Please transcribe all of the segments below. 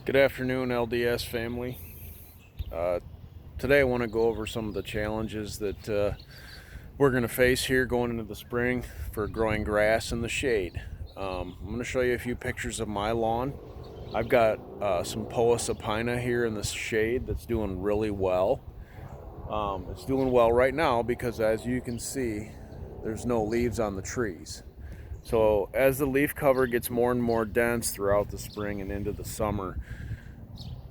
Good afternoon, LDS family. Uh, Today I want to go over some of the challenges that we're going to face here going into the spring for growing grass in the shade. I'm going to show you a few pictures of my lawn. I've got some Poa supina here in the shade that's doing really well. It's doing well right now because, as you can see, there's no leaves on the trees. So as the leaf cover gets more and more dense throughout the spring and into the summer,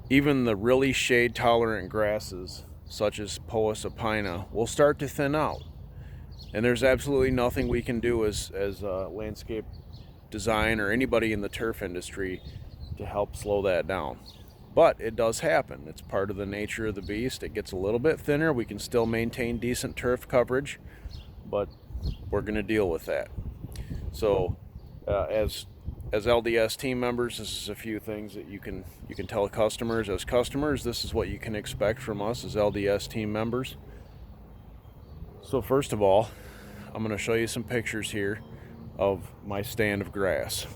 even the really shade tolerant grasses such as Poa supina will start to thin out. And there's absolutely nothing we can do as landscape design or anybody in the turf industry to help slow that down. But it does happen. It's part of the nature of the beast. It gets a little bit thinner. We can still maintain decent turf coverage, but we're going to deal with that. So as LDS team members, this is a few things that you can tell customers. As customers, this is what you can expect from us as LDS team members. So first of all, I'm going to show you some pictures here of my stand of grass.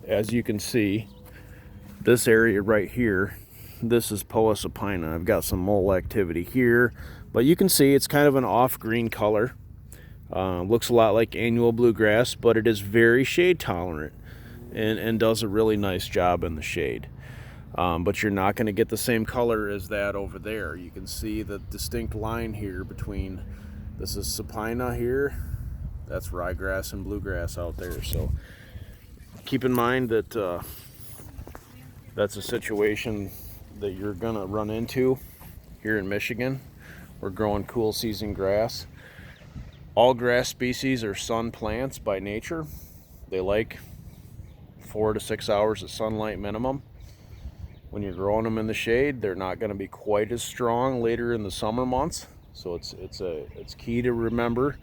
As you can see, this area right here, this is Poa supina. I've got some mole activity here, but you can see it's kind of an off green color. Looks a lot like annual bluegrass, but it is very shade tolerant and does a really nice job in the shade. But you're not going to get the same color as that over there. You can see the distinct line here between, this is supina here, that's ryegrass and bluegrass out there. So keep in mind that that's a situation that you're going to run into here in Michigan. We're growing cool season grass. All grass species are sun plants by nature. They like 4 to 6 hours of sunlight minimum. When you're growing them in the shade, they're not going to be quite as strong later in the summer months. So it's key to remember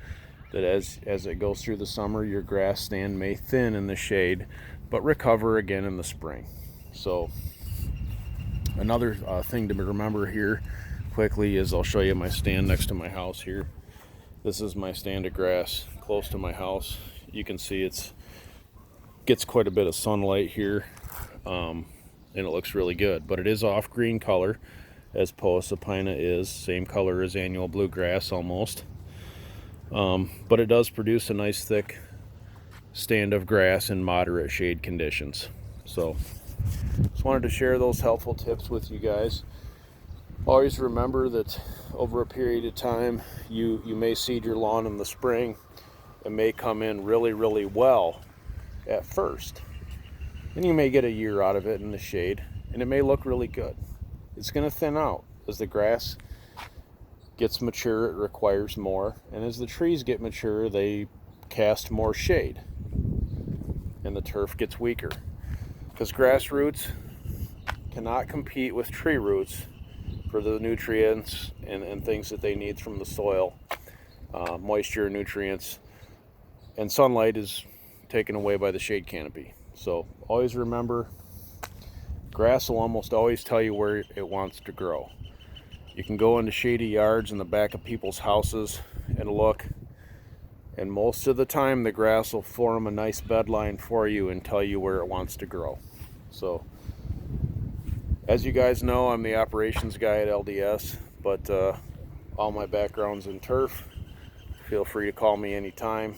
that as it goes through the summer, your grass stand may thin in the shade, but recover again in the spring. So another thing to remember here quickly is I'll show you my stand next to my house here. This is my stand of grass close to my house. You can see it gets quite a bit of sunlight here, and it looks really good. But it is off green color, as Poa supina is, same color as annual bluegrass almost. But it does produce a nice thick stand of grass in moderate shade conditions. So just wanted to share those helpful tips with you guys. Always remember that over a period of time, you may seed your lawn in the spring. It may come in really, really well at first. Then you may get a year out of it in the shade, and it may look really good. It's going to thin out. As the grass gets mature, it requires more. And as the trees get mature, they cast more shade, and the turf gets weaker. Because grass roots cannot compete with tree roots for the nutrients and things that they need from the soil, moisture, nutrients, and sunlight is taken away by the shade canopy. So always remember, grass will almost always tell you where it wants to grow. You can go into shady yards in the back of people's houses and look, and most of the time the grass will form a nice bed line for you and tell you where it wants to grow. So as you guys know, I'm the operations guy at LDS, but all my background's in turf. Feel free to call me anytime,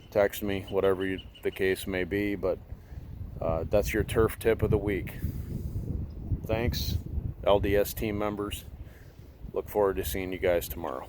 text me, whatever the case may be, but that's your turf tip of the week. Thanks, LDS team members. Look forward to seeing you guys tomorrow.